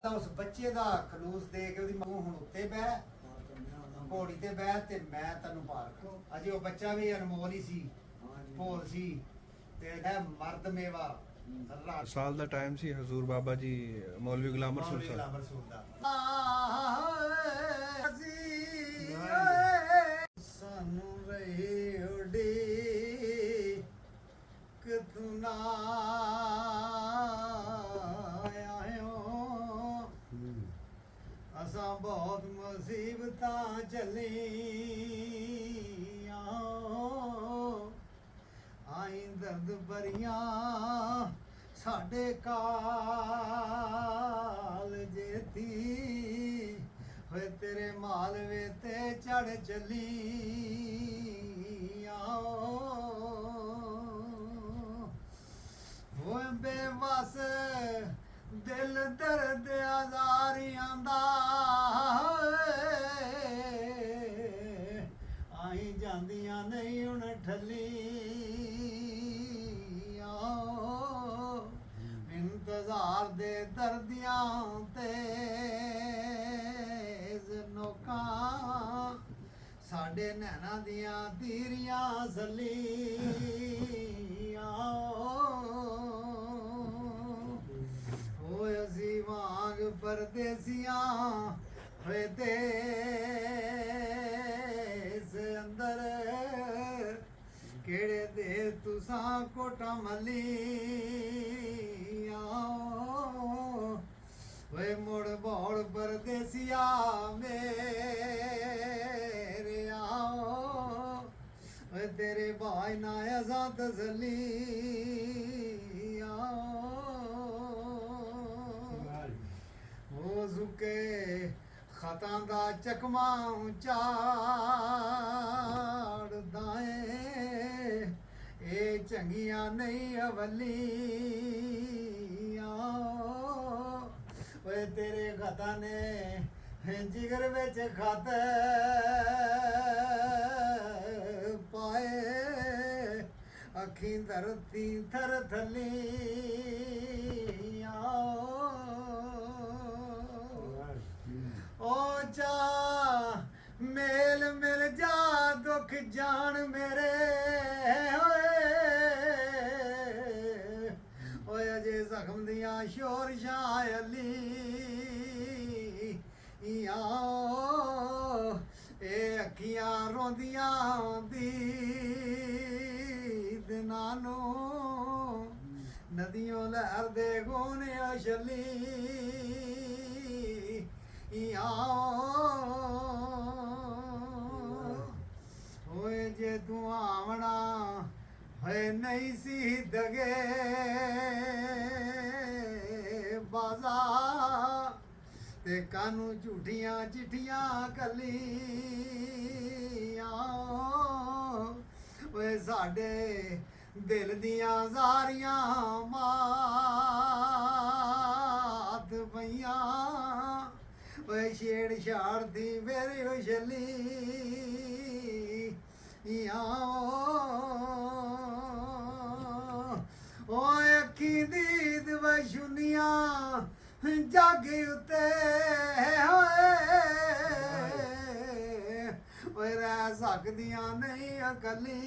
ਉਸ ਬੱਚੇ ਦਾ ਖਲੂਸ ਦੇ ਕੇ ਉਹਦੀ ਮਾਂ ਹੁਣ ਉੱਤੇ ਬਹਿ ਘੋੜੀ ਤੇ ਬਹਿ ਤੇ ਮੈਂ ਤੈਨੂੰ ਪਾਰ ਕਰ। ਅਜੇ ਉਹ ਬੱਚਾ ਵੀ ਅਨਮੋਲ ਹੀ ਸੀ, ਭੋਲ ਸੀ ਤੇ ਇਹ ਮਰਦ ਮੇਵਾ ਸਾਲ ਦਾ ਟਾਈਮ ਸੀ ਹਜ਼ੂਰ ਬਾਬਾ ਜੀ ਮੌਲਵੀ ਗੁਲਾਮ ਰਸੂਲ ਦਾ ਸਾਨੂੰ ਰਹੇ ਉਡੀ ਕਿ ਤੂੰ ਨਾ ਆਇਓ ਅਸਾਂ ਬਹੁਤ ਮੁਸੀਬਤਾਂ ਝੱਲੀਆਂ ਆਈ ਦਰਦ ਭਰੀਆਂ ਸਾਡੇ ਕਾਲ ਜੇਤੀ ਹੋਏ ਤੇਰੇ ਮਾਲਵੇ ਤੇ ਚੜ ਚੱਲੀ ਹੋਏ ਬੇਵਸ ਦਿਲ ਦਰਦ ਆਜ਼ਾਰੀਆਂ ਦਾ ਆਈ ਜਾਂਦੀਆਂ ਨਹੀਂ ਹੁਣ ਠੱਲੀ ਇੰਤਜ਼ਾਰ ਦੇ ਦਰਦੀਆਂ ਤੇ ਨੋਕਾਂ ਸਾਡੇ ਨੈਣਾ ਦੀਆਂ ਤੀਰੀਆਂ ਜ਼ਲੀਆਂ ਹੋਏ ਅਸੀਂ ਵਾਂਗ ਪਰਦੇਸੀਆਂ ਹੋਏ ਦੇਸ ਅੰਦਰ ਕਿਹੜੇ ਦੇ ਤੁਸਾਂ ਕੋਟਾ ਮਲੀਆਂ ਵੇ ਮੁੜ ਬੋਲ ਪਰਦੇਸੀਆ ਮੇਰੇ ਆਓ ਵੇ ਤੇਰੇ ਭਾਈ ਨਾ ਅਸਾਂ ਤਸੱਲੀ ਹੋ ਜ਼ੁਕੇ ਖਤਾਂ ਦਾ ਚਕਮਾ ਚਾੜਦਾ ਏ ਇਹ ਚੰਗੀਆਂ ਨਹੀਂ ਅਵਲੀਆਂ ਓਏ ਤੇਰੇ ਖਤਾਂ ਨੇ ਜਿਗਰ ਵਿੱਚ ਖਤ ਪਾਏ ਅੱਖੀਂ ਧਰਤੀ ਥਰ ਥਲੀਆਂ ਓ ਜਾ ਮੇਲ ਮਿਲ ਜਾ ਦੁੱਖ ਜਾਣ ਮੇਰੇ ਓਏ ਅਜੇ ਜ਼ਖਮ ਦੀਆਂ ਸ਼ੋਰ ਸ਼ਾਇਲੀ ਇਹ ਅੱਖੀਆਂ ਰੋਂਦੀਆਂ ਦੀ ਦਿਨਾਂ ਨੂੰ ਨਦੀਆਂ ਲਹਿਰ ਦੇ ਗੋਨੇ ਅਸ਼ਲੀ ਹੋਏ ਜੇ ਤੂੰ ਆਵਣਾ ਹੋਏ ਨਹੀਂ ਸੀ ਦਗੇ ਬਾਜ਼ਾ ਤੇ ਕਾਨੂੰ ਝੂਠੀਆਂ ਚਿੱਠੀਆਂ ਕੱਲੀਆਂ ਓਏ ਸਾਡੇ ਦਿਲ ਦੀਆਂ ਜ਼ਾਰੀਆਂ ਮਾਤ ਪਈਆਂ ਓਏ ਛੇੜ ਛਾੜ ਦੀ ਮੇਰੀ ਉਛਲੀ ਓਏ ਅੱਖੀ ਦੀ ਦਵਸ਼ੁਨੀਆਂ ਜੱਗ ਉਤੇ ਓਏ ਰਹਿ ਸਕਦੀਆਂ ਨਹੀਂ ਅਕਲੀਆਂ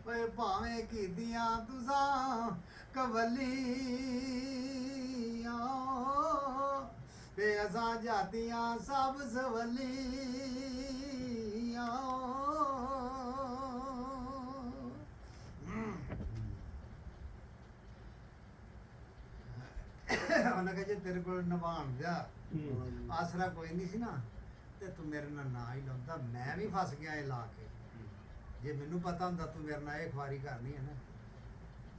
ਓਏ ਭਾਵੇਂ ਕੀਦੀਆਂ ਤੁਸਾਂ ਕਵਲੀਆਂ ਤੇ ਅਸਾਂ ਜਾਤੀਆਂ ਸਭ ਸਵਲੀਆਂ ਉਹਨਾਂ ਕਹੇ ਜੇ ਤੇਰੇ ਕੋਲ ਨਿਭਾਣ ਦਾ ਆਸਰਾ ਕੋਈ ਨਹੀਂ ਸੀ ਨਾ ਤੇ ਤੂੰ ਮੇਰੇ ਨਾਲ ਨਾ ਹੀ ਲਾਉਂਦਾ ਮੈਂ ਵੀ ਫਸ ਗਿਆ ਇਹ ਲਾ ਕੇ ਜੇ ਮੈਨੂੰ ਪਤਾ ਹੁੰਦਾ ਤੂੰ ਮੇਰੇ ਨਾਲ ਇਹ ਖਵਾਰੀ ਕਰਨੀ ਹੈ ਨਾ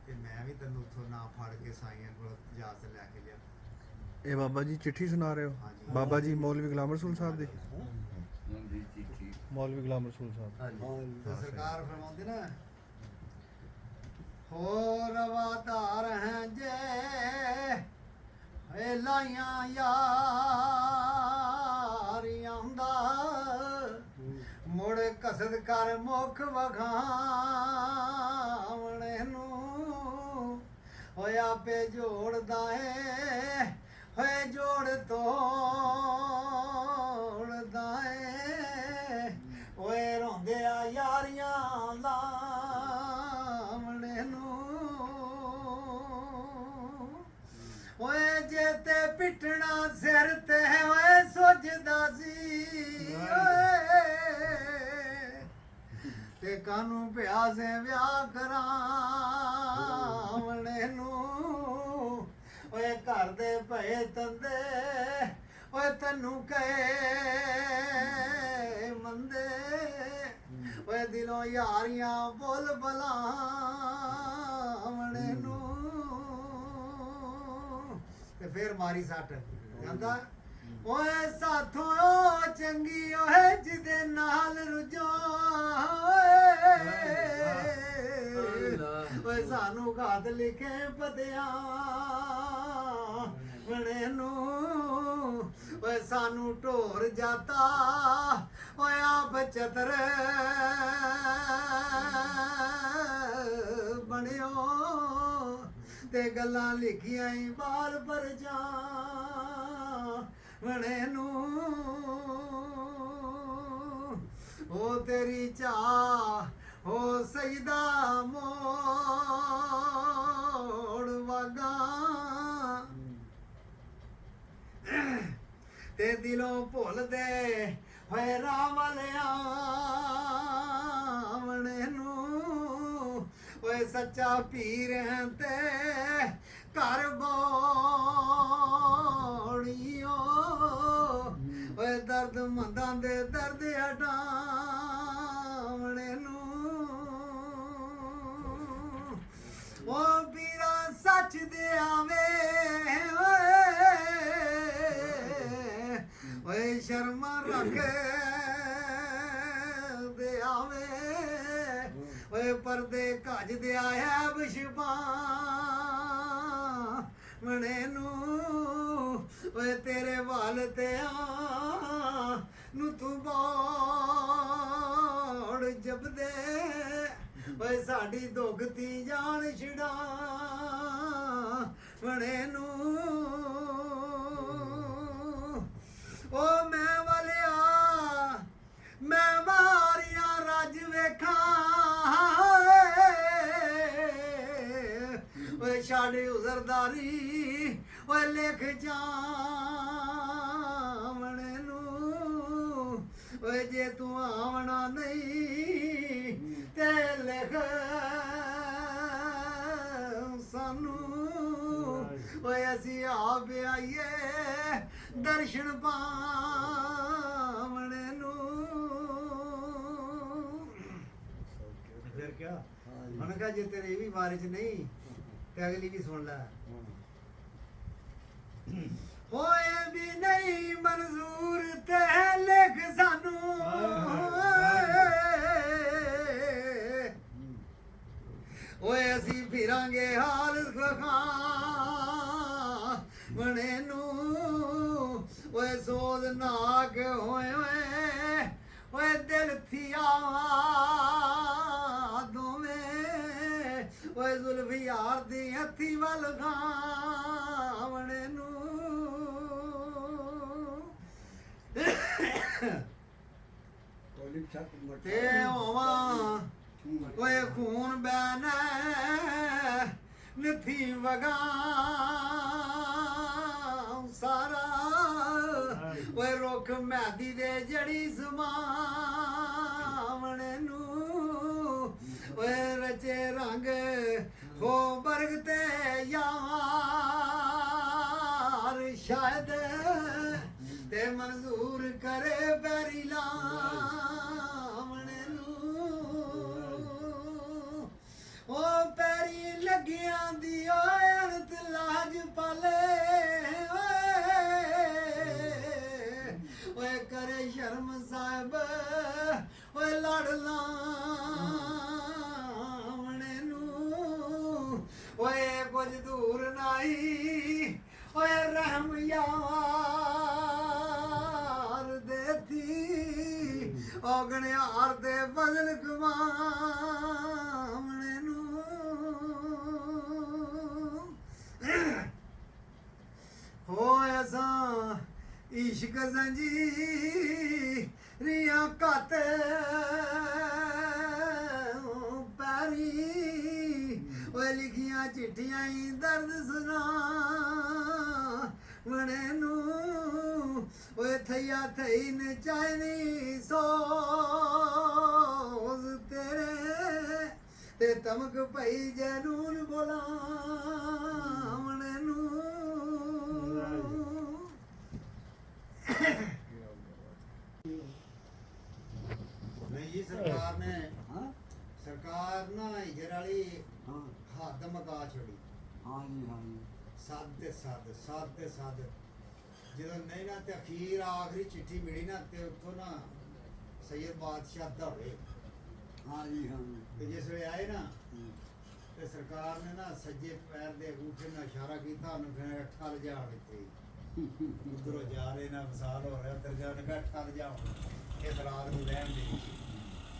ਤੇ ਮੈਂ ਵੀ ਤੈਨੂੰ ਉੱਥੋਂ ਨਾ ਫੜ ਕੇ ਸਾਈਆਂ ਕੋਲ ਇਜਾਜ਼ਤ ਲੈ ਕੇ ਲਿਆ। ਇਹ ਬਾਬਾ ਜੀ ਚਿੱਠੀ ਸੁਣਾ ਰਹੇ ਹੋ ਬਾਬਾ ਜੀ ਮੌਲਵੀ ਗੁਲਾਮ ਰਸੂਲ ਸਾਹਿਬ ਦੀ ਮੌਲਵੀ ਗੁਲਾਮ ਰਸੂਲ ਸਾਹਿਬ ਸਰਕਾਰ ਫਰਮਾਉਂਦੇ ਨਾ ਹੋ ਰਵਾਦਾਰ ਹੈ ਜੇ ਲਾਈਆਂ ਯਾਰੀਆਂ ਦਾ ਮੁੜ ਕਸਦ ਕਰ ਮੁਖ ਵਖਾਵਣੇ ਨੂੰ ਹੋਏ ਆਪੇ ਜੋੜਦਾ ਏ ਹੋਏ ਜੋੜ ਤੋੜਦਾ ਏ ਓਏ ਰੋਂਦੇ ਆ ਯਾਰੀਆਂ ਲਾਵਣੇ ਨੂੰ ਓਏ ਜੇ ਤੇ ਪਿੱਟਣਾ ਸਿਰ ਤੇ ਓਏ ਸੁੱਜਦਾ ਸੀ ਓਏ ਤੇ ਕਾਨੂੰ ਪਿਆਸੇ ਵਿਆਹ ਕਰਾਵਣੇ ਨੂੰ ਓਏ ਘਰ ਦੇ ਭਏ ਤੰਦੇ ਓਏ ਤੈਨੂੰ ਕਹੇ ਮੰਦੇ ਓਏ ਦਿਲੋਂ ਯਾਰੀਆਂ ਬੋਲ ਬਲਾਵਣੇ ਨੂੰ ਤੇ ਫੇਰ ਮਾਰੀ ਸੱਟ ਕਹਿੰਦਾ ਓਏ ਸਾਥੋਂ ਚੰਗੀ ਓਏ ਜਿਹਦੇ ਨਾਲ ਰੁਜੋ ਓਏ ਸਾਨੂੰ ਘਾਤ ਲਿਖੇ ਪਤਿਆਂ ਵਣੇ ਨੂੰ ਓਏ ਸਾਨੂੰ ਢੋਰ ਜਾਤਾ ਓਏ ਆਪ ਚਤਰ ਬਣਿਓ ਤੇ ਗੱਲਾਂ ਲਿਖੀਆਂ ਹੀ ਬਾਲ ਪਰ ਜਾ ਵਣੇ ਨੂੰ ਓ ਤੇਰੀ ਚਾਹ ਹੋ ਸਜਦਾ ਮੋੜ ਵਗਾ ਤੇ ਦਿਲੋਂ ਭੁੱਲਦੇ ਹੋਏ ਰਾਮ ਲਿਆਵਣੇ ਨੂੰ ਓਏ ਸੱਚਾ ਪੀਰ ਤੇ ਘਰ ਬੋੜੀਓ ਓਏ ਦਰਦ ਮੰਦਾਂ ਦੇ ਦਰਦ ਹਟਾਵਣੇ ਨੂੰ ਓ ਪੀਰਾ ਸੱਚ ਦੇ ਆਵੇ ਓਏ ਸ਼ਰਮਾ ਰੱਖ ਦੇ ਆਵੇ ਓਏ ਪਰਦੇ ਕੱਜ ਦੇ ਆਇਆ ਬਿਸ਼ਪਾ ਮਣੇ ਨੂੰ ਓਏ ਤੇਰੇ ਵਾਲ ਤੇ ਆ ਨੂੰ ਤੂੰ ਬੋੜ ਜਪਦੇ ਓਏ ਸਾਡੀ ਦੁਖਤੀ ਜਾਨ ਛਡਾ ਮਣੇ ਨੂੰ ਓ ਮੈਂ ਵਾਲਿਆ ਮੈਂ ਮਾਰੀਆਂ ਰੱਜ ਵੇਖਾਂ ਓਏ ਛੱਡ ਉਜ਼ਰਦਾਰੀ ਓਏ ਲਿਖ ਜਾਵਣੇ ਨੂੰ ਓਏ ਜੇ ਤੂੰ ਆਵਣਾ ਨਹੀਂ ਤੇ ਲਿਖ ਸਾਨੂੰ ਓਏ ਅਸੀਂ ਆਪ ਆਈਏ ਦਰਸ਼ਨ ਪਾਵਣੇ ਨੂੰ ਫਿਰ ਕਿਆ ਮਨ ਕਹਾ ਜੇ ਤੇਰੇ ਇਹ ਵੀ ਬਾਰੇ ਚ ਨਹੀਂ ਤੇ ਅਗਲੀ ਵੀ ਸੁਣ ਲੈ ਹੋਏ ਵੀ ਨਹੀਂ ਮਨਜ਼ੂਰ ਤੇ ਲਿਖ ਸਾਨੂੰ ਓਏ ਅਸੀਂ ਫਿਰਾਂਗੇ ਹਾਲ ਖਖਾਂ ਮਣੇ ਨੂੰ ਓਏ ਸੋਧ ਨਾਕ ਹੋਏ ਓਏ ਓਏ ਦਿਲ ਥੀਆ ਦੋਵੇਂ ਓਏ ਜ਼ੁਲਫੀ ਯਾਰ ਦੀ ਹੱਥੀ ਵੱਲ ਗਾਵਣੇ ਨੂੰ ਤੇ ਹੋਵਾਂ ਓਏ ਖੂਨ ਬੈਨ ਨਥੀ ਵਗਾ ਸਾਰਾ ਓਏ ਰੁੱਖ ਮੈਦੀ ਦੇ ਜੜੀ ਸਮਾਵਣੇ ਨੂੰ ਓਏ ਰਚੇ ਰੰਗ ਹੋ ਬਰਗ ਤੇ ਯਾਰ ਸ਼ਾਇਦ ਤੇ ਮਨਜ਼ੂਰ ਕਰੇ ਬੈਰੀ ਲਾਵਣੇ ਨੂੰ ਓ ਪੈਰੀ ਲੱਗਿਆਂ ਦੀ ਓਏ ਅਣਤ ਲਾਜ ਪਾਲੇ ਓਏ ਕਰੇ ਸ਼ਰਮ ਸਾਹਿਬ ਓਏ ਲੜ ਲਾਵਣੇ ਨੂੰ ਓਏ ਕੁਝ ਦੂਰ ਨਹੀਂ ਓਏ ਰਹਿਮ ਯਾਰ ਦੇਤੀ ਔਗਣਿਆਰ ਦੇ ਬਦਲ ਗਵਾਵਣੇ ਨੂੰ इश्क जंजीरियां काते पैरी ओए लिखियां चिट्ठियां ही दर्द सुना मने नू ओए थैया थई ने चाहनी सोज तेरे ते तमक पई जैनून बोला मने नू नहीं जी सरकार ने हाँ सरकार ना इधर वाली हाँ हद मका छोड़ी हाँ जी हाँ जी सद ਜਦੋਂ ਨਹੀਂ ਨਾ ਤੇ ਅਖੀਰ ਆਖਰੀ ਚਿੱਠੀ ਮਿਲੀ ਨਾ ਤੇ ਉੱਥੋਂ ਨਾ ਸੈਯਦ ਬਾਦਸ਼ਾਹ ਦਾ ਹੋਏ हाँ जी हाँ जी ਤੇ ਜਿਸ ਵੇਲੇ ਆਏ ਨਾ हम्म, ਤੇ ਸਰਕਾਰ ਨੇ ਨਾ ਸੱਜੇ ਪੈਰ ਦੇ ਅੰਗੂਠੇ ਨਾਲ ਇਸ਼ਾਰਾ ਕੀਤਾ ਉਹਨੂੰ ਕਹਿੰਦਾ ਠੱਲ ਜਾ ਦਿੱਤੀ ਉਧਰੋਂ ਜਾ ਰਹੇ ਨਾ ਵਸਾਲ ਹੋ ਰਿਹਾ ਉੱਧਰ ਜਾ ਕੇ ਠੱਲ ਜਾ ਹੁਣ ਇਸ ਰਾਤ ਨੂੰ ਰਹਿਣ ਦੇ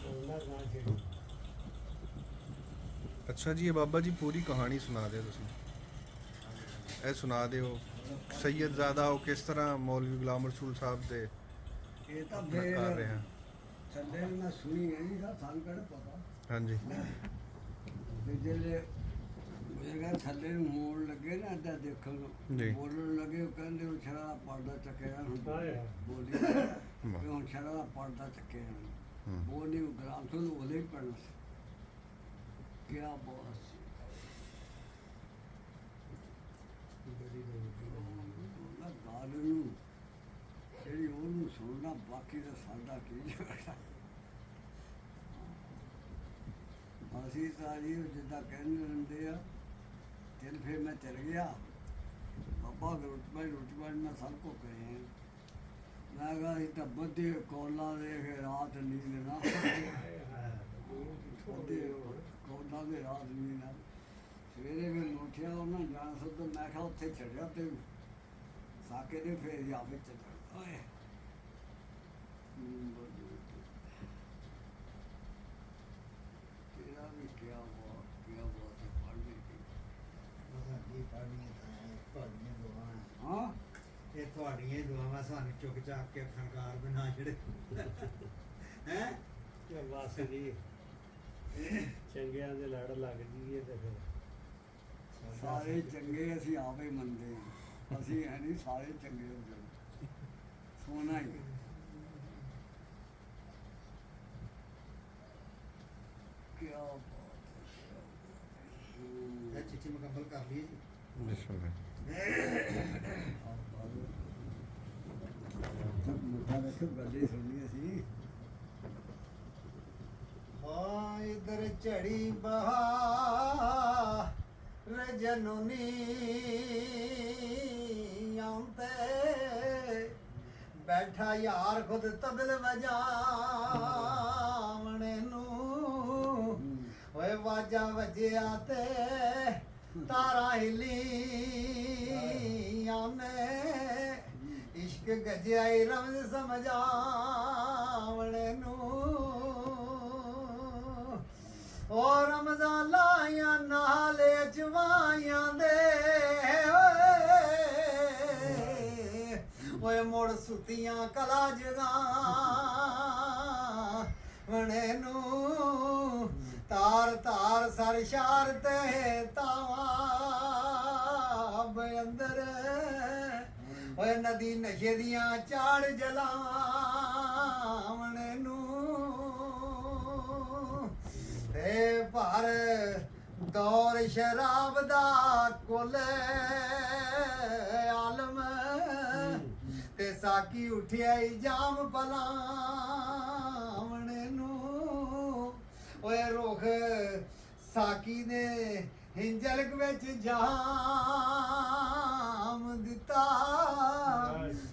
ਉਹਨਾਂ ਗਾਂ ਛੇੜੀ ਅੱਛਾ ਜੀ ਇਹ ਬਾਬਾ ਜੀ ਪੂਰੀ ਕਹਾਣੀ ਸੁਣਾ ਦਿਓ ਤੁਸੀਂ ਇਹ ਸੁਣਾ ਦਿਓ ਸੈਯਦਜ਼ਾਦਾ ਉਹ ਕਿਸ ਤਰ੍ਹਾਂ ਮੌਲਵੀ ਗੁਲਾਮ ਰਸੂਲ ਸਾਹਿਬ ਦੇ ये तो ਆਪਣਾ ਕਰ ਰਹੇ ਹਨ थल्ले मैं सुनी है जी साल का पता ਹਾਂਜੀ ਜਿਹੜੇ ਮੇਰੇ ਥੱਲੇ ਨੂੰ ਹੋਣ ਲੱਗੇ ਨਾ ਅੱਡਾ ਦੇਖਣ ਨੂੰ ਜੀ। ਬੋਲਣ ਲੱਗੇ ਉਹ ਕਹਿੰਦੇ ਉਹ ਛੜਾ ਪਰਦਾ ਚੱਕਿਆ ਹੁਣ ਬੋਲੀ ਵਾਹ। ਤੇ ਹੁਣ ਛੜਾ ਪਰਦਾ ਚੱਕਿਆ ਹੂੰ। ਬੋਲੀ ਉਹ ਗ੍ਰਾਮ ਤੋਂ ਉਹਦੇ ਹੀ ਪੜਨਾ ਸੀ ਕਿਆ ਬਾਤ ਸੀ ਉਹਨਾਂ ਗੱਲ ਨੂੰ ਜਿਹੜੀ ਉਹਨੂੰ ਸੁਣਨਾ ਬਾਕੀ ਦਾ ਸਾਡਾ ਕੀ ਜਗ੍ਹਾ ਅਸੀਂ ਤਾਂ ਜੀ ਜਿੱਦਾਂ ਕਹਿੰਦੇ ਰਹਿੰਦੇ ਆ ਚੱਲ ਫਿਰ ਮੈਂ ਚਲ ਗਿਆ ਬਾਬਾ ਰੁਤਬਾ ਮੈਂ ਸਭ ਕੋ ਕਹੇ हैं ਮੈਂ ਕਿਹਾ ਇਹ ਤਾਂ ਬੱਦੇ ਕੋਲਾ ਦੇ ਕੇ ਰਾਤ ਨੀਂਦ ਨਾ ਬੱਦੇ ਕੋਲਾ ਦੇ ਰਾਤ ਨੀਂਦ ਨਾ ਸਵੇਰੇ ਮੈਂ ਉੱਠਿਆ ਉਹਨਾਂ ਜਾਣ ਸਭ ਤੋਂ ਮੈਂ ਕਿਹਾ ਉੱਥੇ ਚੜਿਆ ਤੇ ਸਾਕੇ ਦੇ ਫੇਰ ਜਾ ਵਿੱਚ ਓਏ तेरा भी क्या हुआ है पढ़ने की ਸਾਡੀ ਪੜ੍ਹਨੀਆਂ ਤਾਂ ਤੁਹਾਡੀਆਂ ਦੁਆਵਾਂ हाँ ਇਹ ਤੁਹਾਡੀਆਂ ਹੀ ਦੁਆਵਾਂ ਸਾਨੂੰ ਚੁੱਕ ਚਾਕ ਕੇ ਫਨਕਾਰ ਬਣਾ ਜਿਹੜੇ ਹੈ ਬਸ ਜੀ ਚੰਗਿਆਂ ਦੇ ਲੜ ਲੱਗ ਜੀਏ ਤੇ ਫਿਰ सारे चंगे असी आपे मनते हैं असी है नहीं सारे चंगे हो जाए सोना ही क्या बात है ਇਹ ਚਿੱਠੀ ਮੁਕੰਮਲ ਕਰ ਲਈ ਜੀ ਬਿਸਮਿਲ੍ਲਾ मुठा रखो गले सुननी असी ਹਾਂ ਇਧਰ ਝੜੀ ਬਹਾ ਰਜਨੂਨੀ ਆਉਂਦੇ ਬੈਠਾ ਯਾਰ ਖੁਦ ਤਬਲ ਵਜਾਵਣੇ ਨੂੰ ਓਏ ਵਾਜਾ ਵੱਜਿਆ ਤੇ ਤਾਰਾ ਹਿਲੀਆਂ ਨੇ ਇਸ਼ਕ ਗਜਿਆ ਈ ਰਮਜ਼ ਸਮਝਾਵਣੇ ਨੂੰ ਓ ਰਮਜ਼ਾਨ ਲਾਈਆਂ ਨਾਲੇ ਜਵਾਈਆਂ ਦੇ ਓਏ ਮੋੜ ਸੁਤੀਆਂ ਕਲਾ ਜਗਾ ਵਣੇ ਨੂੰ ਤਾਰ ਤਾਰ ਸਰ ਸ਼ਾਰ ਤੇ ਤਾਬ ਅੰਦਰ ਓਏ ਨਦੀ ਨਸ਼ੇ ਦੀਆਂ ਚਾੜ ਜਲਾਵਣੇ ਨੂੰ ਤੇ ਭਰ ਦੌਰ ਸ਼ਰਾਬ ਦਾ ਕੁਲ ਆਲਮ ਤੇ ਸਾਕੀ ਉਠਿਆ ਈ ਜਾਮ ਪਲਾਵਣੇ ਨੂੰ ਓਏ ਰੁਖ ਸਾਕੀ ਨੇ ਹਿੰਜਲਕ ਵਿੱਚ ਜਾਮ ਦਿੱਤਾ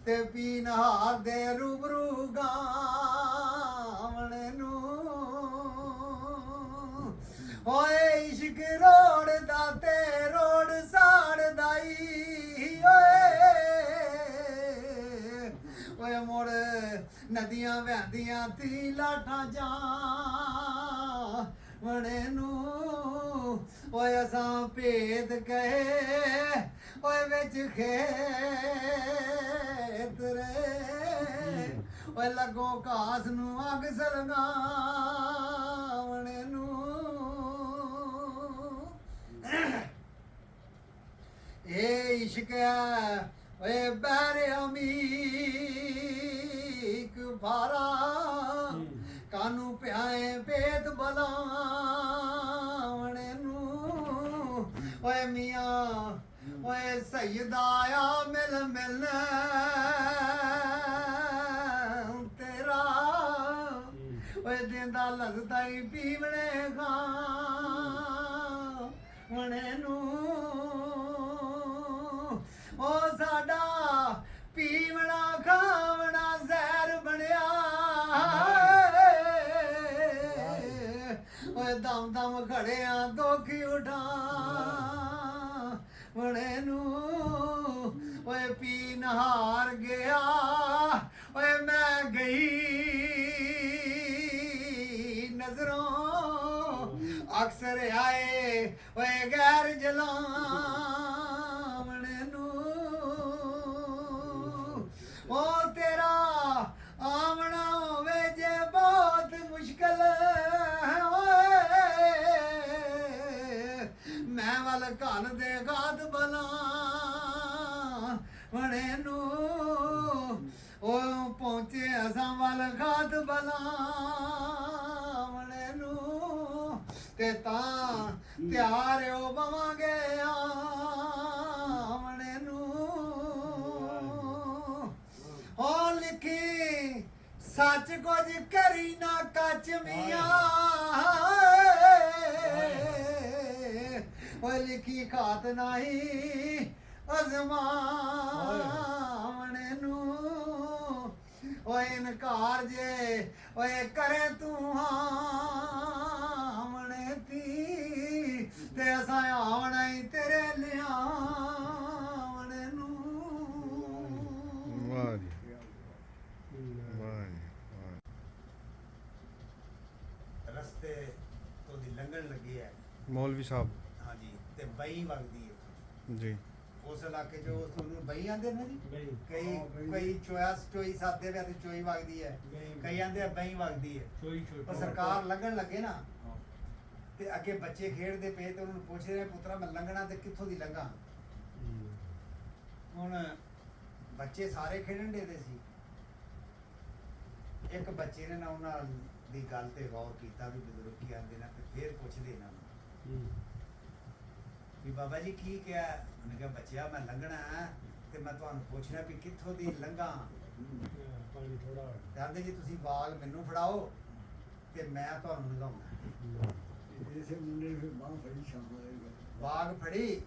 ਤੇ ਪੀਨਹਾਰ ਦੇ ਰੂਬਰੂ ਗਾਵਣੇ ਨੂੰ ਓਏ ਇਸ਼ਕ ਰੋੜ ਦਾ ਤੇ ਰੋੜ ਸਾੜਦਾਈ ਓਏ ਮੋੜ ਨਦੀਆਂ ਵਹਿੰਦੀਆਂ ਤੀ ਲਾਠਾਂ ਜਾ ਵਣੇ ਨੂੰ ਓਏ ਅਸਾਂ ਭੇਦ ਕਹੇ ਓਏ ਵਿੱਚ ਖੇਤ ਰੇ ਓਏ ਲੱਗੋ ਘਾਸ ਨੂੰ ਅੱਗ ਸਲਗਾਵਣ ਨੂੰ ਇਹ ਇਸ਼ਕ ਹੈ ਓਏ ਬਹਿਰਿਆ ਮੀਕ ਭਾਰਾ ਕਾਨੂੰ ਪਿਆਏ ਪੇਤ ਬਲਾਵਣ ਨੂੰ ਓਏ ਮੀਆਂ ਓਏ ਸੈਯਦਾ ਆ ਮਿਲ ਮਿਲਣਾ ਤੇਰਾ ਓਏ ਦਿੰਦਾ ਲੱਗਦਾ ਹੀ ਪੀਵਣੇ ਖਾਵਣੇ ਨੂੰ ਓ ਸਾਡਾ ਪੀਵਣਾ ਖਾਵਣਾ ਜ਼ਹਿਰ ਬਣਿਆ ਓਏ ਦਮ ਦਮ ਖੜਿਆ ਦੁੱਖ ਉਠਾਵਣੇ ਨੂੰ ਓਏ ਪੀ ਨਹਾਰ ਗਿਆ ਓਏ ਮੈਂ ਗਈ ਨਜ਼ਰੋਂ ਅਕਸਰ ਆਏ ਓਏ ਗੈਰ ਜਲਾਵਣੇ ਨੂੰ ਓ ਤੇਰਾ ਆਵਣਾ ਹੋਵੇ ਜੇ ਬਹੁਤ ਮੁਸ਼ਕਲ ਓਏ ਮੈਂ ਵੱਲ ਘਨ ਦੇ ਗਾਤ ਬਲਾ ਵਣੇ ਨੂੰ ਓ ਪਹੁੰਚੇ ਅਸਾਂ ਵੱਲ ਗਾਤ ਬਲਾ ਵਣੇ ਨੂੰ ਤੇ ਤਾਂ ਤਿਆਰ ਹੋ ਬਵਾਂਗੇ ਆਵਣੇ ਨੂੰ ਓ ਲਿਖੀ ਸੱਚ ਕੁਝ ਕਰੀ ਨਾ ਕੱਚ ਮੀਆਂ ਓਏ ਲਿਖੀ ਖਾਤ ਨਹੀਂ ਅਜ਼ਮਾਵਣੇ ਨੂੰ ਓਏ ਇਨਕਾਰ ਜੇ ਓਏ ਕਰੇ ਤੂੰ ਹਾਵਣੇ ਤੀ ਤੇ ਅਸਾਂ ਆਵਣਾ ਹੀ ਤੇਰੇ ਲਿਆਵਣੇ ਨੂੰ ਵਾਹ ਜੀ ਵਾਹ ਜੀ ਵਾਹ। ਰਸਤੇ ਤੋਂ ਦੀ ਲੰਘਣ ਲੱਗੀ ਹੈ ਮੌਲਵੀ ਸਾਹਿਬ ਹਾਂਜੀ ਤੇ ਬਈ ਵਗਦੀ ਹੈ ਜੀ ਉਸ ਇਲਾਕੇ ਚ ਉਹਨੂੰ ਬਈ ਆਂਦੇ ਨੇ ਜੀ ਬਈ। ਕਈ ਹਾਂ, ਬਈ। ਕਈ ਚੋਈ ਸਾਦੇ ਵੇ ਤੇ ਚੋਈ ਵਗਦੀ ਹੈ ਬਈ। ਕਈ ਆਂਦੇ ਆ ਬਈ ਵਗਦੀ ਹੈ ਕੋਈ ਛੋਟਾ ਪਰ ਸਰਕਾਰ ਲੰਘਣ ਲੱਗੇ ਨਾ ਤੇ ਅੱਗੇ ਬੱਚੇ ਖੇਡਦੇ ਪਏ ਤੇ ਉਹਨਾਂ ਨੂੰ ਪੁੱਛ ਰਹੇ ਪੁੱਤਰਾ ਮੈਂ ਲੰਘਣਾ ਤੇ ਕਿੱਥੋਂ ਦੀ ਲੰਘਾਂ ਹੁਣ ਬੱਚੇ ਸਾਰੇ ਖੇਡਣ ਦੇ ਸੀ ਇੱਕ ਬੱਚੇ ਨੇ ਨਾ ਉਹਨਾਂ ਦੀ ਗੱਲ ਤੇ ਗੌਰ ਕੀਤਾ ਵੀ ਬਜ਼ੁਰਗ ਕੀ ਆਂਦੇ ਨੇ ਤੇ ਫੇਰ ਪੁੱਛਦੇ ਇਹਨਾਂ ਨੂੰ ਵੀ ਬਾਬਾ ਜੀ ਕੀ ਕਿਹਾ ਉਹਨੇ ਕਿਹਾ ਬੱਚਿਆ ਮੈਂ ਲੰਘਣਾ ਹੈ ਤੇ ਮੈਂ ਤੁਹਾਨੂੰ ਪੁੱਛਣਾ ਵੀ ਕਿੱਥੋਂ ਦੀ ਲੰਘਾਂ ਪਾਣੀ ਥੋੜਾ ਕਹਿੰਦੇ ਜੀ ਤੁਸੀਂ ਬਾਗ ਮੈਨੂੰ ਫੜਾਓ ਤੇ ਮੈਂ ਤੁਹਾਨੂੰ ਲੰਘਾਉਣਾ ਇਸੇ ਮੁੰਡੇ ਨੇ ਫਿਰ ਬਾਹ ਫੜੀ ਸ਼ਾਮਾਂ ਬਾਗ ਫੜੀ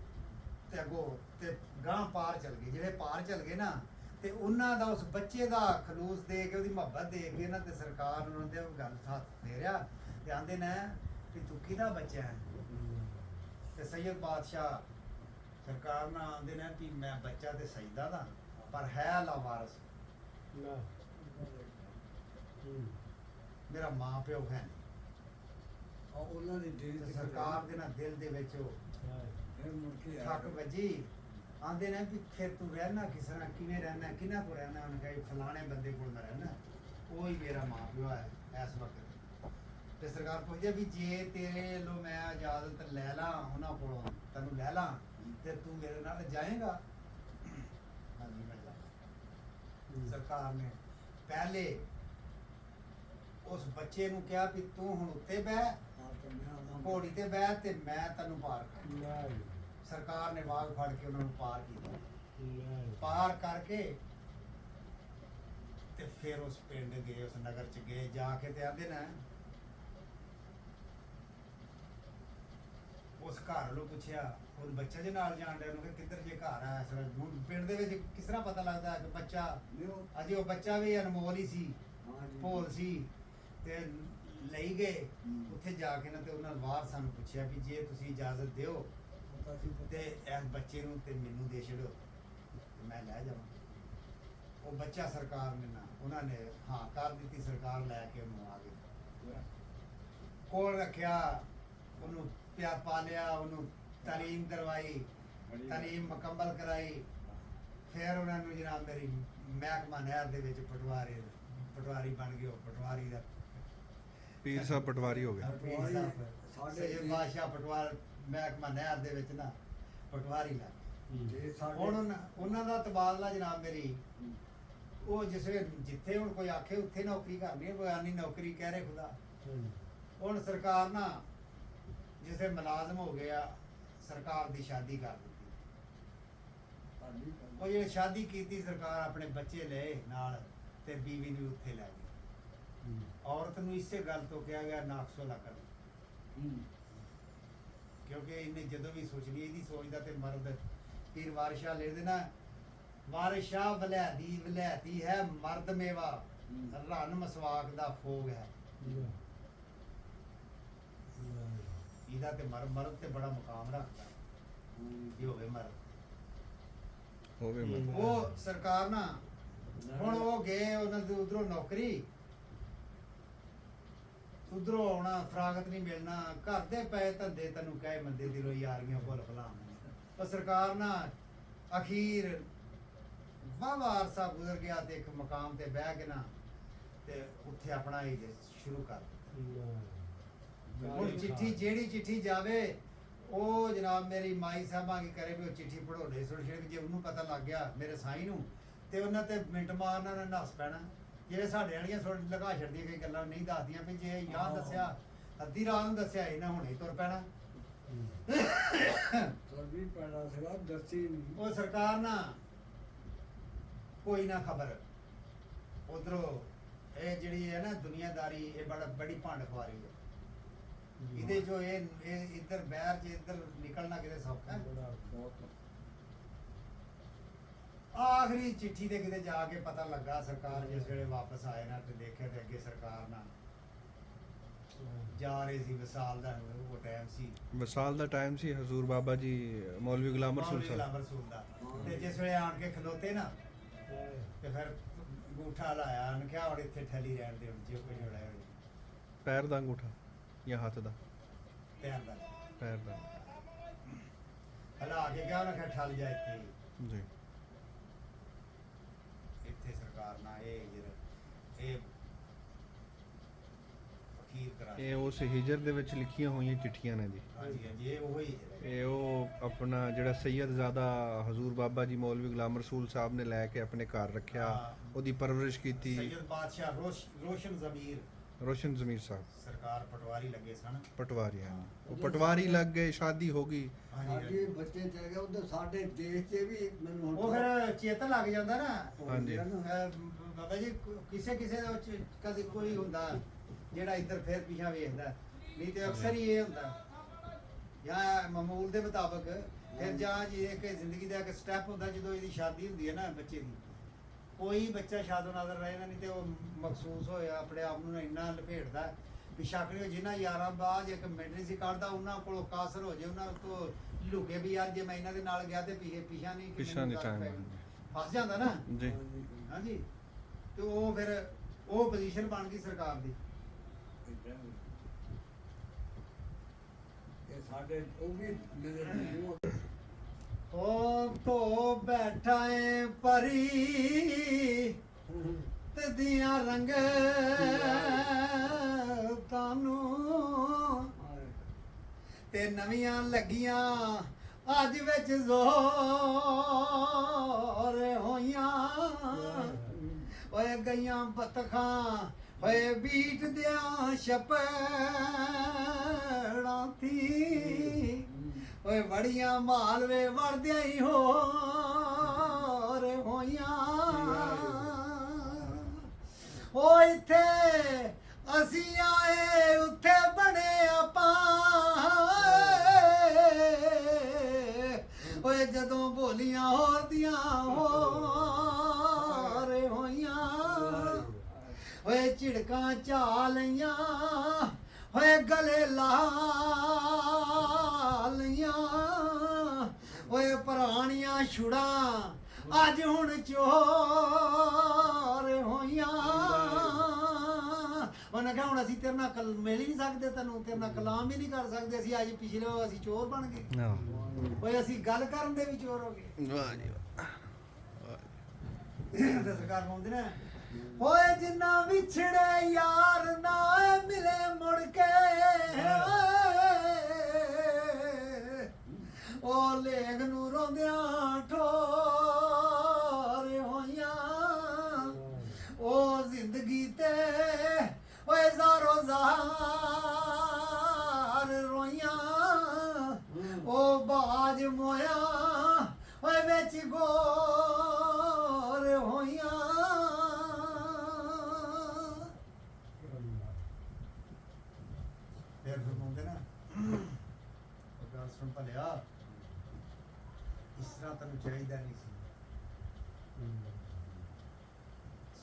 ਤੇ ਅੱਗੋਂ ਤੇ ਗਾਂ ਪਾਰ ਚਲ ਗਏ ਜਿਹੜੇ ਪਾਰ ਚਲ ਗਏ ਨਾ ਤੇ ਉਹਨਾਂ ਦਾ ਉਸ ਬੱਚੇ ਦਾ ਖਲੂਸ ਦੇ ਕੇ ਉਹਦੀ ਮੁਹੱਬਤ ਦੇ ਕੇ ਨਾ ਤੇ ਸਰਕਾਰ ਉਹਨਾਂ ਦੇ ਗੱਲ ਸਾਥ ਫੇਰਿਆ ਤੇ ਆਂਦੇ ਨੇ ਕਿ ਤੂੰ ਕਿਹਦਾ ਬੱਚਾ ਹੈ ਤੇ ਸੈਯਦ ਬਾਦਸ਼ਾਹ ਸਰਕਾਰ ਨਾਲ ਆਂਦੇ ਨੇ ਕਿ ਮੈਂ ਬੱਚਾ ਤੇ ਸਜਦਾ ਦਾ ਪਰ ਹੈ ਲਾ ਵਾਰਸ ਨਾ ਮੇਰਾ ਮਾਂ ਪਿਓ ਹੈ ਨਹੀਂ ਉਹਨਾਂ ਦੀ ਦੇਰ ਤੇ ਸਰਕਾਰ ਦੇ ਨਾਲ ਦਿਲ ਦੇ ਵਿੱਚ ਉਹ ਫਿਰ ਮੁੜ ਕੇ ਠੱਕ ਵੱਜੀ ਆਂਦੇ ਨੇ ਵੀ ਫਿਰ ਤੂੰ ਰਹਿਣਾ ਕਿਸ ਤਰ੍ਹਾਂ ਕਿਵੇਂ ਰਹਿਣਾ ਕਿਹਨਾਂ ਕੋਲ ਰਹਿਣਾ ਉਹਨੇ ਕਿਹਾ ਫਲਾਣੇ ਬੰਦੇ ਕੋਲ ਮੈਂ ਰਹਿਣਾ ਉਹ ਹੀ ਮੇਰਾ ਮਾਂ ਪਿਓ ਹੈ ਇਸ ਵਕਤ ਤੇ ਸਰਕਾਰ ਪੁੱਛਦੀ ਵੀ ਜੇ ਤੇਰੇ ਲੋ ਮੈਂ ਇਜਾਜ਼ਤ ਲੈ ਲਾਂ ਉਹਨਾਂ ਕੋਲੋਂ ਤੈਨੂੰ ਲੈ ਲਾਂ ਤੇ ਤੂੰ ਮੇਰੇ ਨਾਲ ਜਾਏਗਾ ਹਾਂਜੀ ਮੈਂ ਜਾਵਾਂ ਸਰਕਾਰ ਨੇ ਪਹਿਲੇ ਉਸ ਬੱਚੇ ਨੂੰ ਕਿਹਾ ਵੀ ਤੂੰ ਹੁਣ ਉੱਤੇ ਬਹਿ ਘੋੜੀ ਤੇ ਬਹਿ ਤੇ ਮੈਂ ਤੈਨੂੰ ਪਾਰ ਕਰ ਸਰਕਾਰ ਨੇ ਵਾਗ ਫੜ ਕੇ ਉਹਨਾਂ ਨੂੰ ਪਾਰ ਕੀਤਾ ਪਾਰ ਕਰਕੇ ਤੇ ਫਿਰ ਉਸ ਪਿੰਡ ਗਏ ਉਸ ਨਗਰ ਚ ਗਏ ਜਾ ਕੇ ਤੇ ਆਂਦੇ ਨਾ ਉਸ ਘਰ ਨੂੰ ਪੁੱਛਿਆ ਉਹ ਬੱਚਾ ਜੇ ਨਾਲ ਜਾਣ ਡਿਆ ਉਹਨੂੰ ਕਿ ਕਿੱਧਰ ਜੇ ਘਰ ਆ ਇਸ ਵੇਲੇ ਹੁਣ ਪਿੰਡ ਦੇ ਵਿੱਚ ਕਿਸ ਤਰ੍ਹਾਂ ਪਤਾ ਲੱਗਦਾ ਕਿ ਬੱਚਾ ਅਜੇ ਉਹ ਬੱਚਾ ਵੀ ਅਨਮੋਲ ਹੀ ਸੀ ਭੋਲ ਸੀ ਤੇ ਲਈ ਗਏ ਉੱਥੇ ਜਾ ਕੇ ਨਾ ਤੇ ਉਹਨਾਂ ਵਾਰਸਾਂ ਨੂੰ ਪੁੱਛਿਆ ਵੀ ਜੇ ਤੁਸੀਂ ਇਜਾਜ਼ਤ ਦਿਓ ਤੇ ਇਸ ਬੱਚੇ ਨੂੰ ਤੇ ਮੈਨੂੰ ਦੇ ਛੱਡੋ ਮੈਂ ਲੈ ਜਾਵਾਂ ਉਹ ਬੱਚਾ ਸਰਕਾਰ ਨੇ ਨਾ ਉਹਨਾਂ ਨੇ ਹਾਂ ਕਰ ਦਿੱਤੀ ਸਰਕਾਰ ਲੈ ਕੇ ਉਹਨੂੰ ਆ ਗਈ ਕੋਲ ਰੱਖਿਆ ਉਹਨੂੰ ਪਿਆਰ ਪਾਲਿਆ ਉਹਨੂੰ ਤਾਲੀਮ ਕਰਵਾਈ ਤਾਲੀਮ ਮੁਕੰਮਲ ਕਰਾਈ ਫਿਰ ਉਹਨਾਂ ਨੂੰ ਜਨਾਬ ਮੇਰੀ ਮਹਿਕਮਾ ਨਹਿਰ ਦੇ ਵਿੱਚ ਪਟਵਾਰੇ ਪਟਵਾਰੀ ਬਣ ਗਏ, ਉਹ ਪਟਵਾਰੀ ਦਾ ਪੀਰ ਸਾਹਿਬ ਪਟਵਾਰੀ ਹੋ ਗਿਆ। ਪੀਰ ਪਟਵਾਰੀ ਸਾਹਿਬ ਸਾਡੇ ਸੈਯਦ ਬਾਦਸ਼ਾਹ ਪਟਵਾਰ ਮਹਿਕਮਾ ਨਹਿਰ ਦੇ ਵਿੱਚ ਨਾ ਪਟਵਾਰੀ ਲੱਗ ਗਏ। ਤੇ ਸਾਡੇ ਹੁਣ ਉਹਨਾਂ ਦਾ ਤਬਾਦਲਾ ਜਨਾਬ ਮੇਰੀ ਉਹ ਜਿੱਥੇ ਹੁਣ ਕੋਈ ਆਖੇ ਉੱਥੇ ਨੌਕਰੀ ਕਰਨੀ ਹੈ, ਬਗਾਨੀ ਨੌਕਰੀ ਕਹਿ ਰਹੇ ਖੁਦਾ। ਹੁਣ ਸਰਕਾਰ ਨਾ ਜਿਸੇ ਮੁਲਾਜ਼ਮ ਹੋ ਗਿਆ, ਸਰਕਾਰ ਦੀ ਸ਼ਾਦੀ ਕਰ ਦਿੱਤੀ। ਉਹ ਜਿਹੜੇ ਸ਼ਾਦੀ ਕੀਤੀ ਸਰਕਾਰ ਆਪਣੇ ਬੱਚੇ ਲਏ ਨਾਲ ਤੇ ਬੀਵੀ ਨੂੰ ਉੱਥੇ ਲੈ ਗਈ। ਔਰਤ ਨੂੰ ਇਸੇ ਗੱਲ ਤੋਂ ਕਿਹਾ ਗਿਆ ਨਾਕਸੋਲਾ ਕਰ, ਕਿਉਂਕਿ ਇਹਨੇ ਜਦੋਂ ਵੀ ਸੋਚ ਲਈ ਇਹਦੀ ਸੋਚਦਾ ਤੇ ਮਰਦ ਪੀਰ ਵਾਰਿਸ਼ਾ ਲੈ ਦੇਣਾ, ਵਾਰਿਸ਼ਾ ਵਲੈਦੀ ਵਲੈਤੀ ਹੈ ਮਰਦ ਮੇਵਾ, ਰਨ ਮਸਵਾਕ ਦਾ ਫੋਗ ਹੈ। ਇਹਦਾ ਤੇ ਮਰਦ ਤੇ ਬੜਾ ਮੁਕਾਮ ਰੱਖਦਾ ਇਹ ਹੋਵੇ ਮਰਦ। ਹੋਵੇ ਮਤਲਬ ਉਹ ਸਰਕਾਰ ਨਾ ਹੁਣ ਉਹ ਗਏ ਉਹਨਾਂ ਦੇ ਉਧਰੋਂ ਨੌਕਰੀ, ਉਧਰੋਂ ਆਉਣਾ ਫਰਾਗਤ ਨਹੀਂ ਮਿਲਣਾ, ਘਰ ਦੇ ਪਏ ਧੰਦੇ ਤੈਨੂੰ ਕਹੇ ਮੰਦੇ ਦਿਲੋਂ ਯਾਰੀਆਂ ਭੁੱਲ ਭੁਲਾਉਣੀਆਂ। ਪਰ ਸਰਕਾਰ ਨਾ ਅਖੀਰ ਵਾਹਵਾ ਅਰਸਾ ਗੁਜ਼ਰ ਗਿਆ ਤੇ ਇੱਕ ਮਕਾਮ ਤੇ ਬਹਿ ਕੇ ਨਾ ਤੇ ਉੱਥੇ ਆਪਣਾ ਇਹ ਸ਼ੁਰੂ ਕਰ ਦਿੱਤਾ। ਹੁਣ ਚਿੱਠੀ ਜਿਹੜੀ ਚਿੱਠੀ ਜਾਵੇ ਉਹ ਜਨਾਬ ਮੇਰੀ ਮਾਈ ਸਾਹਿਬਾਂ ਕੀ ਕਰੇ ਵੀ ਉਹ ਚਿੱਠੀ ਪੜ੍ਹਾਉਣੇ ਸੁਣ ਛਿੜ ਜੇ ਉਹਨੂੰ ਪਤਾ ਲੱਗ ਗਿਆ ਮੇਰੇ ਸਾਈਂ ਨੂੰ ਤੇ ਉਹਨਾਂ ਤੇ ਮਿੰਟ ਮਾਰਨਾ ਨੇ ਨੱਸ ਪੈਣਾ। ਜਿਵੇਂ ਸਾਡੇ ਵਾਲੀਆਂ ਥੋੜੀ ਲਗਾ ਛੱਡਦੀਆਂ ਕਈ ਗੱਲਾਂ ਨਹੀਂ ਦੱਸਦੀਆਂ ਵੀ ਜੇ ਯਾਦ ਦੱਸਿਆ ਅੱਧੀ ਰਾਤ ਨੂੰ ਦੱਸਿਆ ਇਹਨਾਂ ਹੁਣੇ ਤੁਰ ਪੈਣਾ। ਵੀ ਪੈਣਾ ਸੀਗਾ ਦੱਸੀ ਨਹੀਂ। ਉਹ ਸਰਕਾਰ ਨਾ ਕੋਈ ਨਾ ਖਬਰ ਉਧਰੋਂ ਇਹ ਜਿਹੜੀ ਹੈ ਨਾ ਦੁਨੀਆਦਾਰੀ ਇਹ ਬੜੀ ਭੰਡ ਖਵਾਰੀ ਹੈ। ਇਹਦੇ ਜੋ ਇਹ ਇੱਧਰ ਬਹਿਰ ਚ ਇੱਧਰ ਨਿਕਲਣਾ ਕਿਤੇ ਸੌਖਾ ਹੈ। ਬਹੁਤ ਆਖਰੀ ਚਿੱਠੀ ਤੇ ਕਿਤੇ ਜਾ ਕੇ ਪਤਾ ਲੱਗਾ ਸਰਕਾਰ ਜਿਸ ਵੇਲੇ ਵਾਪਸ ਆਏ ਨਾ ਤੇ ਦੇਖਿਆ ਤੇ ਅੱਗੇ ਸਰਕਾਰ ਨਾ ਜਾ ਰਹੀ ਸੀ ਵਿਸਾਲ ਦਾ ਉਹ ਟਾਈਮ ਸੀ, ਵਿਸਾਲ ਦਾ ਟਾਈਮ ਸੀ। ਹਜ਼ੂਰ ਬਾਬਾ ਜੀ ਮੌਲਵੀ ਗੁਲਾਮ ਰਸੂਲ ਮੌਲਵੀ ਸਾਹਿਬ ਗੁਲਾਮ ਰਸੂਲ ਦਾ। ਤੇ ਜਿਸ ਵੇਲੇ ਆਣ ਕੇ ਖਲੋਤੇ ਨਾ ਤੇ ਫਿਰ ਅੰਗੂਠਾ ਲਾਇਆ ਉਹਨੇ ਕਿਹਾ ਹੁਣ ਇੱਥੇ ਠੱਲੀ ਰਹਿਣ ਦੇ, ਹੁਣ ਜੇ ਕੋਈ ਹੋਣਾ ਹੋਵੇ ਪੈਰ ਦਾ ਅੰਗੂਠਾ ਜਾਂ ਹੱਥ ਦਾ? ਪੈਰ ਦਾ ਪੈਰ ਦਾ ਹਲਾ ਕੇ ਕਿਹਾ ਉਹਨੇ ਕਿਹਾ ਠੱਲ ਜਾ ਇੱਥੇ। ਜੀ। ਇੱਥੇ ਸਰਕਾਰ ਨਾਲ ਇਹ ਅਖੀਰ ਕਰਾ ਇਹ ਉਸ ਹਿਜਰ ਦੇ ਵਿੱਚ ਲਿਖੀਆਂ ਹੋਈਆਂ ਚਿੱਠੀਆਂ ਨੇ ਜੀ। ਹਾਂਜੀ ਹਾਂਜੀ ਇਹ ਉਹੀ ਹੈ। ਇਹ ਉਹ ਆਪਣਾ ਜਿਹੜਾ ਸੈਯਦਜ਼ਾਦਾ ਹਜ਼ੂਰ ਬਾਬਾ ਜੀ ਮੌਲਵੀ ਗੁਲਾਮ ਰਸੂਲ ਸਾਹਿਬ ਨੇ ਲੈ ਕੇ ਆਪਣੇ ਘਰ ਰੱਖਿਆ, ਉਹਦੀ ਪਰਵਰਿਸ਼ ਕੀਤੀ। ਸੈਯਦ ਬਾਦਸ਼ਾਹ ਰੋਸ਼ਨ ਜ਼ਮੀਰ ਰੋਸ਼ਨ ਜ਼ਮੀਰ ਸਾਹਿਬ ਸਰਕਾਰ ਪਟਵਾਰੀ ਲੱਗੇ ਸਨ। ਪਟਵਾਰੀ ਹਨ, ਉਹ ਪਟਵਾਰੀ ਲੱਗ ਗਏ, ਸ਼ਾਦੀ ਹੋ ਗਈ। ਸਾਡੇ ਬੱਚੇ ਚਲੇ ਗਏ ਉਧਰ ਸਾਡੇ ਦੇਸ਼ 'ਚ ਵੀ ਮੈਨੂੰ ਹੁਣ ਉਹ ਫਿਰ ਚੇਤਨ ਲੱਗ ਜਾਂਦਾ ਨਾ ਹਾਂਜੀ। ਬਾਬਾ ਜੀ ਕਿਸੇ ਦਾ ਉਹ 'ਚ ਕਦੇ ਕੋਈ ਹੁੰਦਾ ਜਿਹੜਾ ਇੱਧਰ ਫਿਰ ਪਿਛਾ ਵੇਖਦਾ, ਨਹੀਂ ਤੇ ਅਕਸਰ ਹੀ ਇਹ ਹੁੰਦਾ ਜਾਂ ਮਾਮੂਲ ਦੇ ਮੁਤਾਬਕ ਫਿਰ ਜਾਂ ਜੀ ਇੱਕ ਜ਼ਿੰਦਗੀ ਦਾ ਇੱਕ ਸਟੈਪ ਹੁੰਦਾ ਜਦੋਂ ਇਹਦੀ ਸ਼ਾਦੀ ਹੁੰਦੀ ਹੈ ਨਾ ਬੱਚੇ ਦੀ, ਕੋਈ ਬੱਚਾ ਸ਼ਾਦੋ ਨਾਜ਼ਰ ਰਹੇ ਨਾ, ਨਹੀਂ ਤੇ ਉਹ ਮਖਸੂਸ ਹੋਇਆ ਆਪਣੇ ਆਪ ਨੂੰ ਇੰਨਾ ਲਪੇਟਦਾ ਵੀ ਸ਼ੱਕ ਨਹੀਂ ਜਿਨ੍ਹਾਂ ਯਾਰਾਂ ਬਾਅਦ ਇੱਕ ਮਿੰਟ ਨਹੀਂ ਸੀ ਕੱਢਦਾ ਉਹਨਾਂ ਕੋਲੋਂ ਕਾਸਰ ਹੋ ਜੇ, ਉਹਨਾਂ ਤੋਂ ਲੁਕੇ ਵੀ ਯਾਰ ਜੇ ਮੈਂ ਇਹਨਾਂ ਦੇ ਨਾਲ ਗਿਆ ਤੇ ਪਿਛਾ ਨਹੀਂ ਪਿਛਾ ਨਹੀਂ ਟਾਈਮ ਫਸ ਜਾਂਦਾ ਨਾ ਜੀ। ਹਾਂਜੀ। ਤੇ ਉਹ ਫਿਰ ਉਹ ਪੋਜੀਸ਼ਨ ਬਣ ਗਈ ਸਰਕਾਰ ਦੀ। ਇਹ ਸਾਡੇ ਉਹ ਵੀ ਮੇਰੇ ਮੂੰਹ ਉਹ ਧੋ ਬੈਠਾ ਏ ਪਰੀ ਤੇ ਦੀਆਂ ਰੰਗ ਤਾਨੂੰ ਤੇ ਨਵੀਆਂ ਲੱਗੀਆਂ ਅੱਜ ਵਿੱਚ ਜ਼ੋਰ ਹੋਈਆਂ ਓਏ ਗਈਆਂ ਬਤਖਾਂ ਓਏ ਬੀਟ ਦਿਆਂ ਛਪੜਾਂ ਥੀ ਓਏ ਵੜੀਆਂ ਮਾਲਵੇ ਵੜਦਿਆਂ ਹੀ ਹੋਰ ਹੋਈਆਂ। ਓ ਇੱਥੇ ਅਸੀਂ ਆਏ ਉੱਥੇ ਬਣੇ ਆਪਾਂ ਓਏ ਜਦੋਂ ਬੋਲੀਆਂ ਹੋਰ ਦੀਆਂ ਹੋਰ ਹੋਈਆਂ ਓਏ ਝਿੜਕਾਂ ਝਾ ਲਈਆਂ ਓਏ ਗਲੇ ਲਾ ਲਈਆਂ ਓਏ ਪੁਰਾਣੀਆਂ ਛੁੜਾਂ ਅੱਜ ਹੁਣ ਚੋਰ ਹੋਈਆਂ। ਉਹਨੇ ਕਿਹਾ ਹੁਣ ਅਸੀਂ ਤੇਰੇ ਨਾਲ ਮਿਲ ਹੀ ਨਹੀਂ ਸਕਦੇ, ਤੈਨੂੰ ਤੇਰੇ ਨਾਲ ਕਲਾਮ ਹੀ ਨਹੀਂ ਕਰ ਸਕਦੇ, ਅਸੀਂ ਅੱਜ ਪਿਛਲੇ ਅਸੀਂ ਚੋਰ ਬਣ ਗਏ। ਓਏ ਅਸੀਂ ਗੱਲ ਕਰਨ ਦੇ ਵੀ ਚੋਰ ਹੋ ਗਏ। ਵਾਹ ਜੀ ਵਾਹ। ਤੇ ਸਰਕਾਰ ਪਾਉਂਦੇ ਨੇ ਹੋਏ ਜਿੰਨਾ ਵਿਛੜੇ ਯਾਰ ਨਾ ਮਿਲੇ ਮੁੜ ਕੇ ਉਹ ਲੇਖ ਨੂੰ ਰੋਂਦਿਆਂ ਠੋਰ ਹੋਈਆਂ ਉਹ ਜ਼ਿੰਦਗੀ ਤੇ ਓਏ ਜ਼ਾਰੋ ਜ਼ਾਰ ਰੋਈਆਂ ਉਹ ਬਾਜ ਮੋਇਆ ਓਏ ਵਿੱਚ ਗੋਰ ਹੋਈਆਂ ਫਿਰ ਫਰਮਾਉਂਦੇ ਨਾ ਉਹ ਗੱਲ ਸੁਣ ਭਲਿਆ ਇਸ ਤਰ੍ਹਾਂ ਤੈਨੂੰ ਚਾਹੀਦਾ ਨਹੀਂ ਸੀ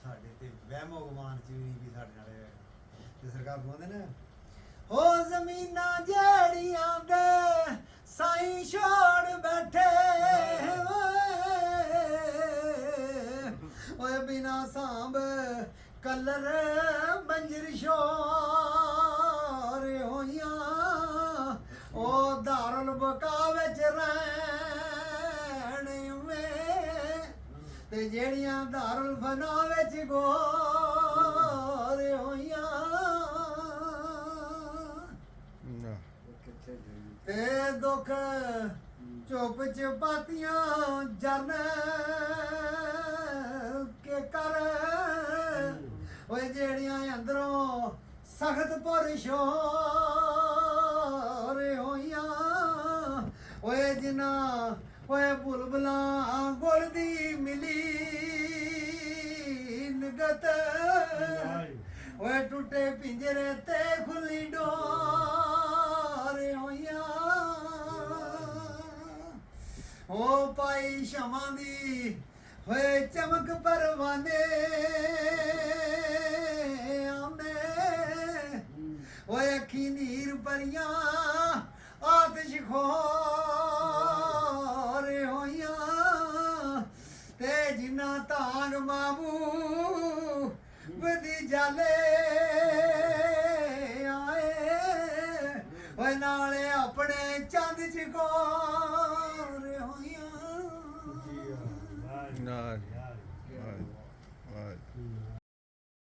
ਸਾਡੇ ਤੇ ਵਹਿਮੋ ਗੁਮਾਨ ਚ ਵੀ ਨਹੀਂ ਵੀ ਸਾਡੇ ਨਾਲ ਹੋਇਆ। ਤੇ ਸਰਕਾਰ ਬੋਲਦੇ ਨੇ ਹੋ ਜ਼ਮੀਨਾਂ ਜਿਹੜੀਆਂ ਦੇ ਸਾਈਂ ਛੋੜ ਬੈਠੇ ਓਏ ਬਿਨਾ ਸਾਂਭ ਕਲਰ ਮੰਜਰ ਸ਼ੋਰ ਹੋਈਆਂ ਉਹ ਦਾਰੁਲ ਬਕਾ ਵਿੱਚ ਰਹਿਣ ਮੈਂ ਤੇ ਜਿਹੜੀਆਂ ਦਾਰੁਲ ਫਨਾ ਵਿੱਚ ਗੋਰ ਹੋਈਆਂ ਨਾ ਕਿੱਥੇ ਗਈ ਤੇ ਦੁੱਖ ਚੁੱਪ ਚਪਾਤੀਆਂ ਜਨ ਕੇ ਕਰ ਓਏ ਜਿਹੜੀਆਂ ਅੰਦਰੋਂ ਸਖਤ ਪਰਸ਼ੋਰ ਹੋਈਆਂ ਓਏ ਜਿਨਾ ਓਏ ਬੁਲਬੁਲਾਂ ਗੁਲ ਦੀ ਮਿਲੀ ਨਗਤ ਓਏ ਟੁੱਟੇ ਪਿੰਜਰੇ ਤੇ ਖੁੱਲੀ ਡੋਰ ਹੋਈਆਂ ਓ ਪਾਈ ਸ਼ਮਾਂ ਦੀ ਹੋਏ ਚਮਕ ਪਰਵਾਨੇ ਆਉਂਦੇ ਓਏ ਅੱਖੀ ਨੀਰ ਭਰੀਆਂ ਆਤਿਸ਼ ਖੋਰ ਹੋਈਆਂ ਤੇ ਜਿਨਾ ਤਾਂਗ ਮਾਮੂ ਵਧੀ ਜਾਲੇ ਆਏ ਓਏ ਨਾਲੇ ਆਪਣੇ ਚੰਦ ਚ ਗੋਰ ਹੋਈਆਂ ਨਾ ਯਾਰ ਵਾਹ